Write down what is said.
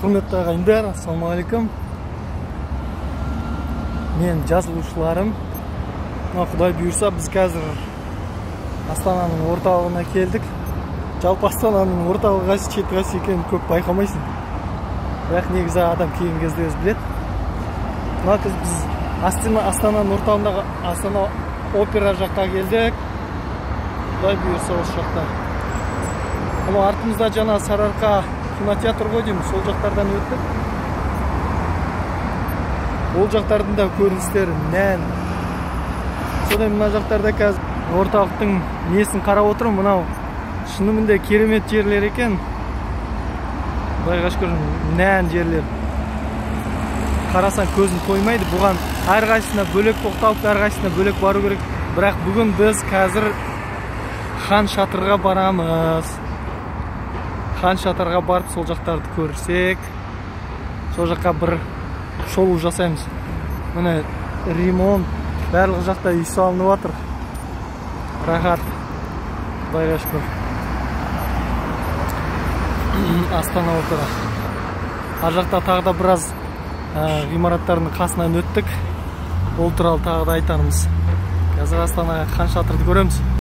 Құрметті ағайындар, ассалаумағалейкум. Мен жазылушыларым. Құдай бұйырса, біз қазір Астананың орталығына келдік. Жалпы Астананың орталығы қайсы, шеті қайсы екенін көп байқамайсың. Бірақ негізі адам келген кезде өзі біледі. Біз Астананың орталығындағы Астана опера жаққа келдік. Құдай бұйырса осы жақта. Артымызда жаңа Сарыарқа кинотеатр ғой деймін, сол жақтардан өттік. Ол жақтардың да көріністері нән. Содан мына жақтарда қазір орталықтың несін қарап отырмын. Мынау шынымен керемет жерлер екен. Құдайға шүкір, нән жерлер. Қарасаң көзін тоймайды. Бұған әрқайсысына бөлек тоқталып, әрқайсысына бөлек бару керек. Бірақ бүгін біз қазір Хан Шатырға барамыз. Хан Шатырға барып, сол жақтарды көрсек, сол жаққа бір шолу жасаймыз. Міне ремонт, барлық жақта үй салынып жатыр. Рахат. Құдайға шүкір. Астана опера. Ар жақта тағы да біраз ғимараттардың қасынан өттік. Ол туралы тағы да айтармыз. Қазір Астанаға Хан Шатырды көреміз.